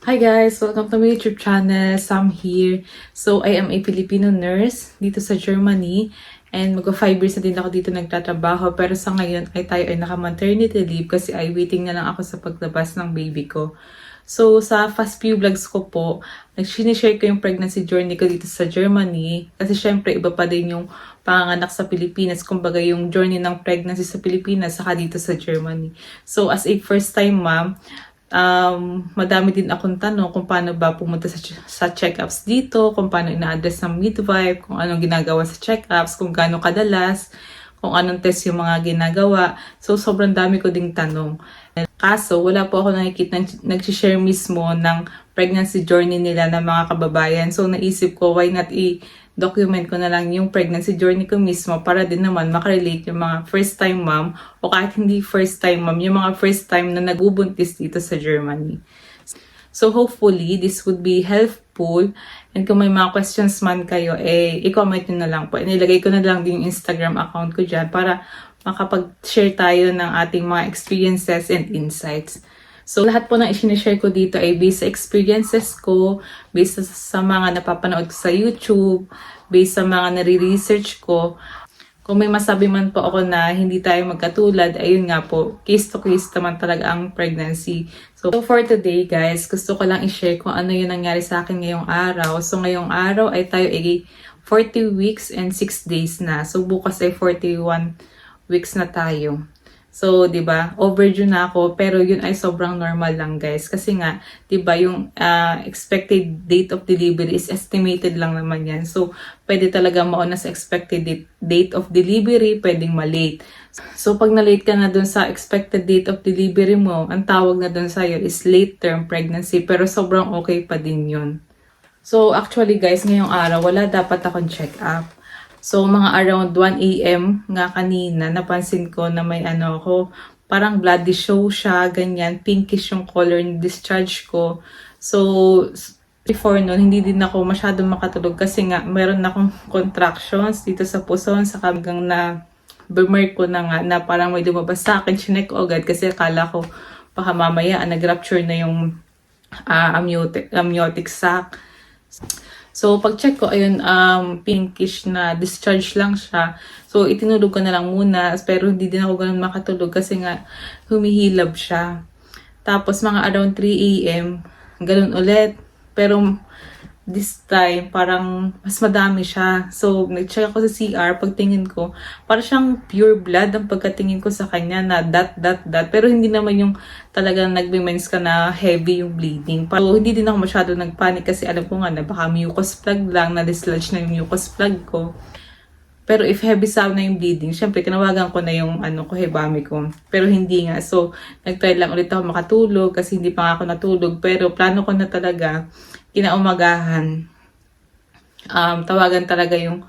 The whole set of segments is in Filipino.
Hi guys! Welcome to my YouTube channel. Sam here. So, I am a Filipino nurse dito sa Germany. And mag 5 years na din ako dito nagtatrabaho. Pero sa ngayon ay tayo ay naka-maternity leave kasi ay waiting na lang ako sa paglabas ng baby ko. So, sa past few vlogs ko po, nag-share ko yung pregnancy journey ko dito sa Germany. Kasi syempre, iba pa din yung panganak sa Pilipinas. Kumbaga, yung journey ng pregnancy sa Pilipinas saka dito sa Germany. So, as a first time mom, madami din akong tanong kung paano ba pumunta sa check-ups dito, kung paano ina-address ng midwife, kung anong ginagawa sa check-ups, kung gaano kadalas, kung anong test yung mga ginagawa. So, sobrang dami ko ding tanong. Kaso, wala po ako nakikita nag-share mismo ng pregnancy journey nila ng mga kababayan. So, naisip ko, why not document ko na lang yung pregnancy journey ko mismo para din naman makarelate yung mga first time mom o kahit hindi first time mom, yung mga first time na nagbubuntis dito sa Germany. So hopefully, this would be helpful. And kung may mga questions man kayo, i-comment nyo na lang po. Nilagay ko na lang din yung Instagram account ko dyan para makapag-share tayo ng ating mga experiences and insights. So, lahat po ng i-share ko dito ay based sa experiences ko, based sa mga napapanood ko sa YouTube, based sa mga nare-research ko. Kung may masabi man po ako na hindi tayo magkatulad, ayun nga po, case to case naman talaga ang pregnancy. So for today guys, gusto ko lang i-share kung ano yung nangyari sa akin ngayong araw. So ngayong araw ay tayo ay 40 weeks and 6 days na. So bukas ay 41 weeks na tayo. So, 'di ba? Overdue na ako, pero yun ay sobrang normal lang, guys. Kasi nga, 'di ba, yung expected date of delivery is estimated lang naman 'yan. So, pwede talaga mauna sa expected date of delivery, pwedeng ma-late. So, pag na-late ka na dun sa expected date of delivery mo, ang tawag na dun sa'yo is late term pregnancy, pero sobrang okay pa din yun. So, actually, guys, ngayong araw, wala dapat akong check-up. So, mga around 1 a.m. nga kanina, napansin ko na may parang bloody show siya, ganyan, pinkish yung color ng discharge ko. So, before nun, hindi din ako masyadong makatulog kasi nga, meron akong contractions dito sa puso, sa hanggang na bemerk ko na nga na parang may lumabas sa akin, chinek ko agad kasi akala ko baka mamaya nag-rupture na yung amniotic sac. So, pag-check ko, ayun, pinkish na discharge lang siya. So, itinulog ko na lang muna, pero hindi din ako ganun makatulog kasi nga humihilab siya. Tapos, mga around 3 a.m., ganun ulit. Pero, this time, parang mas madami siya. So, nag-check ako sa CR, pagtingin ko, parang siyang pure blood ang pagkatingin ko sa kanya na dot. Pero hindi naman yung talagang nagbe-mens ka na heavy yung bleeding. So, hindi din ako masyado nagpanic kasi alam ko nga na baka mucus plug lang, na-dislodge na yung mucus plug ko. Pero if heavy sound na yung bleeding, syempre, tinawagan ko na yung hebami ko. Pero hindi nga. So, nag-try lang ulit ako makatulog kasi hindi pa nga ako natulog. Pero plano ko na talaga, kinaumagahan, tawagan talaga yung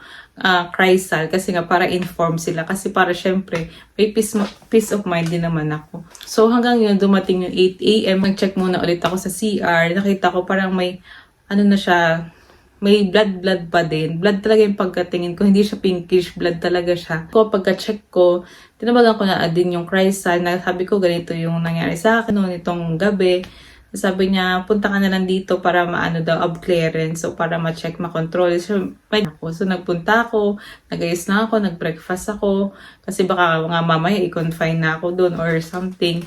Chrysal kasi nga para inform sila. Kasi para syempre, may peace of mind din naman ako. So, hanggang yun, dumating yung 8 a.m. Nag-check muna ulit ako sa CR. Nakita ko parang may, na siya, may blood pa din. Blood talaga yung pagkatingin ko. Hindi siya pinkish, blood talaga siya. So, pagka-check ko, tinabagan ko na din yung Chrysal. Sabi ko, ganito yung nangyari sa akin noon itong gabi. Sabi niya, punta ka na lang dito para ab clearance. So, para ma-check, ma-control. So, nagpunta ako, nag-ayos na ako, nag-breakfast ako. Kasi baka nga mamaya i-confine na ako doon or something.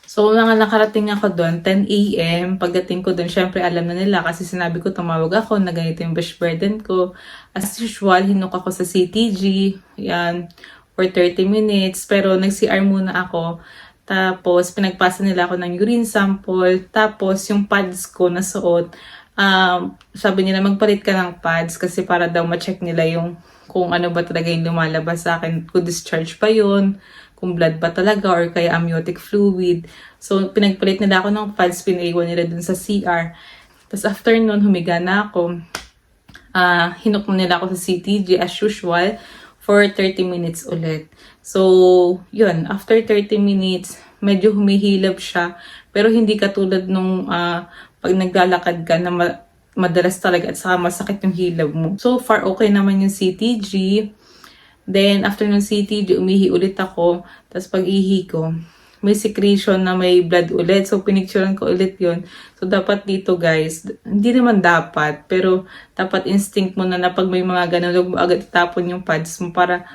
So, nakarating ako doon, 10 a.m. Pagdating ko doon, syempre alam na nila kasi sinabi ko, tumawag ako, na ganito yung brush burden ko. As usual, hinuk ako sa CTG, yan, for 30 minutes. Pero nag-CR muna ako. Tapos, pinagpasa nila ako ng urine sample. Tapos, yung pads ko na suot, sabi nila magpalit ka ng pads kasi para daw ma-check nila yung kung ano ba talaga yung lumalabas sa akin. Kung discharge pa yun, kung blood ba talaga or kaya amniotic fluid. So, pinagpalit nila ako ng pads, pinaiwan nila dun sa CR. Tapos, after nun, humiga na ako. Hinuk nila ako sa CTG as usual for 30 minutes ulit. So, yun, after 30 minutes, medyo humihilab siya. Pero hindi katulad nung pag naglalakad ka na madalas talaga at saka masakit yung hilab mo. So far, okay naman yung CTG. Then, after ng CTG, umihi ulit ako. Tapos pag-ihi ko, may secretion na may blood ulit. So, pinicturean ko ulit yon. So, dapat dito guys, hindi naman dapat, pero dapat instinct mo na pag may mga ganun, huwag mo agad itapon yung pads mo para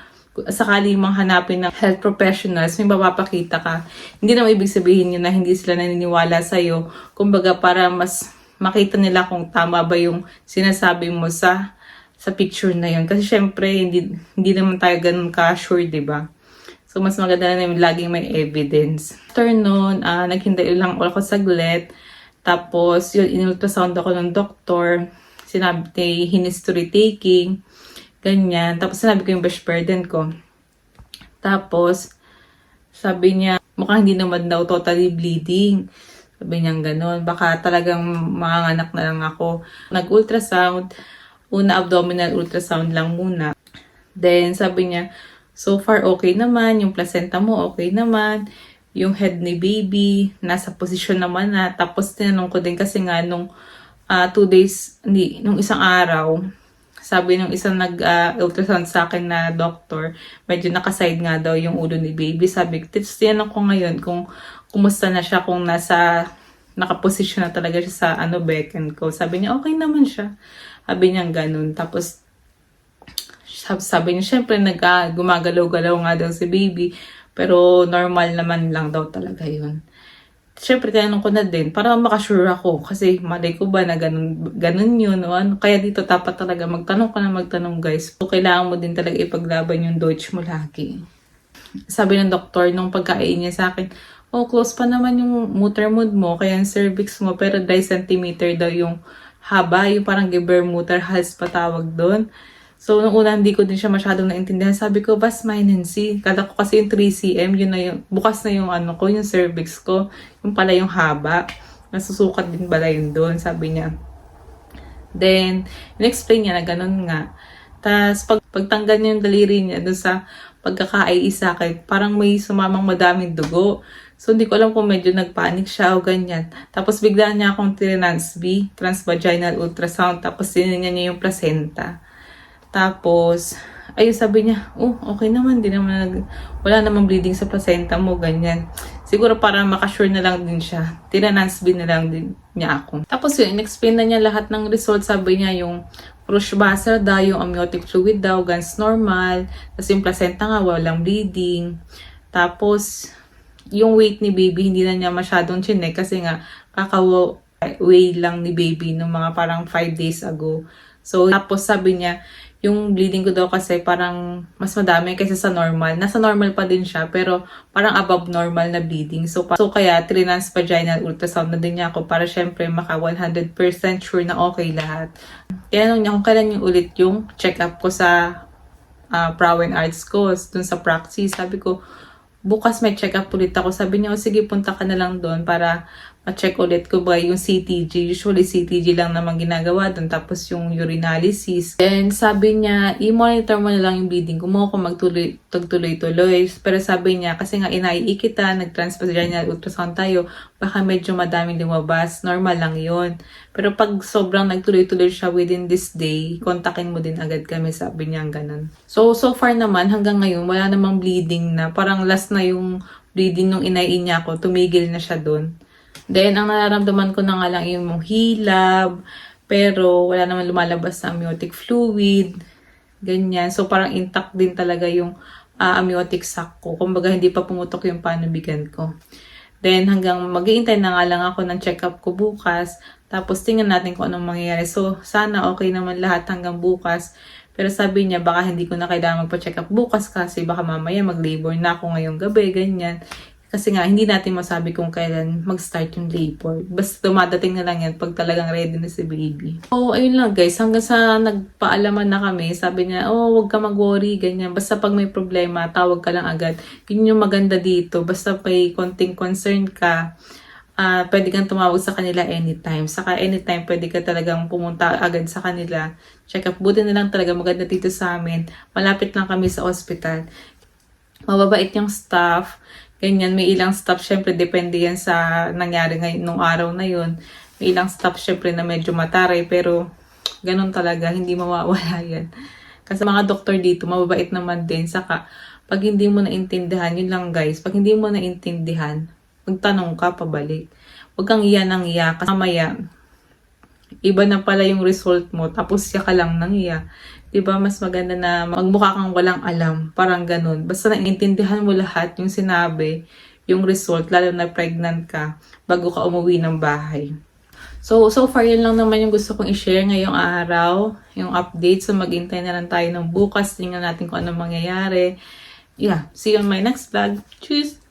sakali mong hanapin ng health professionals, may mapapakita ka. Hindi naman ibig sabihin yun na hindi sila naniniwala sa'yo. Kumbaga, para mas makita nila kung tama ba yung sinasabi mo sa picture na yun. Kasi syempre, hindi naman tayo ganun ka-sure, diba? So, mas maganda na yung laging may evidence. After nun, naghintay lang ako saglit. Tapos, yun, in-ultrasound ako ng doktor. Sinabi, history taking. Ganyan. Tapos, sinabi ko yung brush burden ko. Tapos, sabi niya, mukhang hindi naman daw totally bleeding. Sabi niya gano'n. Baka talagang manganganak na lang ako. Nag-ultrasound. Una, abdominal ultrasound lang muna. Then, sabi niya, so far, okay naman. Yung placenta mo, okay naman. Yung head ni baby, nasa posisyon naman na. Tapos, tinanong ko din kasi nga nung 2 days, nung isang araw, sabi nung isang nag-ultrasound sa akin na doctor, medyo nakaside nga daw yung ulo ni baby. Sabi ko, tinanong ko ngayon kung kumusta na siya, kung nakaposisyon na talaga siya sa becken ko. Sabi niya, okay naman siya. Sabi niya ganun. Tapos, sabi niya, syempre, gumagalaw-galaw nga daw si baby. Pero, normal naman lang daw talaga yun. Syempre, tinanong ko na din, para makasure ako. Kasi, malay ko ba na ganun yun, o ano. Kaya dito, dapat talaga magtanong ka na magtanong, guys. So, kailangan mo din talaga ipaglaban yung Deutsch mo lagi. Sabi ng doktor, nung pagkain niya sa akin, close pa naman yung Muttermund mo, kaya yung cervix mo, pero 3 cm daw yung haba, yung parang Gebermutter-Hals pa tawag doon. So, nung una, hindi ko din siya masyadong naintindihan. Sabi ko, vas Minency. Kala ko kasi yung 3 cm, yun na yung, bukas na yung yung cervix ko. Yung pala yung haba. Nasusukat din pala yun doon, sabi niya. Then, in-explain niya na ganun nga. Tapos, pagtanggal niya yung daliri niya doon sa pagkakaisakit, parang may sumamang madaming dugo. So, hindi ko alam kung medyo nagpanic siya o ganyan. Tapos, bigla niya akong TransB, transvaginal ultrasound. Tapos, tinignan niya yung placenta. Tapos, ayun, sabi niya, okay naman, wala namang bleeding sa placenta mo, ganyan. Siguro para makasure na lang din siya. TransB na lang din niya ako. Tapos, yun, in-explain na niya lahat ng results. Sabi niya, yung Rush Basser daw, yung amniotic fluid daw, ganz normal. Tapos, yung placenta nga, walang bleeding. Tapos, yung weight ni baby, hindi na niya masyadong chinek kasi nga, kaka-weigh lang ni baby nung mga parang 5 days ago. So, tapos sabi niya, yung bleeding ko daw kasi parang mas madami kaysa sa normal. Nasa normal pa din siya, pero parang above normal na bleeding. So kaya, transvaginal ultrasound na din niya ako para syempre maka 100% sure na okay lahat. Tinanong niya kung kailan yung ulit yung check-up ko sa Prowen Arts ko, dun sa Praxis. Sabi ko, bukas may check-up ulit ako. Sabi niya, sige, punta ka na lang doon para ma-check ulit ko ba yung CTG. Usually, CTG lang naman ginagawa doon. Tapos yung urinalysis. Then, sabi niya, i-monitor mo na lang yung bleeding ko mo kung magtuloy-tuloy. Pero sabi niya, kasi nga inai kita, nag-transvaginal ultrasound tayo, baka medyo madaming lumabas. Normal lang yon. Pero pag sobrang nagtuloy-tuloy siya within this day, kontakin mo din agad kami, sabi niya ganun. So far naman, hanggang ngayon, wala namang bleeding na. Parang last na yung bleeding nung inaiin niya ako, tumigil na siya doon. Then, ang nararamdaman ko na nga lang yung hilab, pero wala naman lumalabas na amniotic fluid, ganyan. So, parang intact din talaga yung amniotic sac ko. Kumbaga, hindi pa pumutok yung panubigan ko. Then, hanggang mag-iintay na nga lang ako ng check-up ko bukas. Tapos, tingnan natin kung anong mangyayari. So, sana okay naman lahat hanggang bukas. Pero sabi niya, baka hindi ko na kailangan magpa-check up bukas kasi baka mamaya mag-labor na ako ngayong gabi, ganyan. Kasi nga, hindi natin masabi kung kailan mag-start yung labor. Basta dumadating na lang yan pag talagang ready na si baby. So, ayun lang guys. Hanggang sa nagpaalaman na kami, sabi niya, huwag ka mag-worry, ganyan. Basta pag may problema, tawag ka lang agad. Yun yung maganda dito. Basta may konting concern ka, pwede kang tumawag sa kanila anytime. Saka anytime, pwede ka talagang pumunta agad sa kanila. Check up. Buti na lang talaga maganda dito sa amin. Malapit lang kami sa hospital. Mababait yung staff. Ganyan, may ilang staff, syempre, depende yan sa nangyari ngayon, nung araw na yun. May ilang staff, syempre, na medyo mataray, pero ganun talaga, hindi mawawala yan. Kasi mga doktor dito, mababait naman din. Saka, Pag hindi mo naintindihan, yun lang guys, pag hindi mo naintindihan, magtanong ka pabalik. Huwag kang iya ng iya, kasi mamaya, iba na pala yung result mo, tapos siya ka lang nang iya. Diba, mas maganda na magmukha kang walang alam, parang ganun. Basta naintindihan mo lahat yung sinabi, yung result, lalo na pregnant ka, bago ka umuwi ng bahay. So far, yun lang naman yung gusto kong i-share ngayong araw, yung update. So, maghintay na lang tayo ng bukas, tingnan natin kung ano mangyayari. Yeah, see you on my next vlog. Tschüss!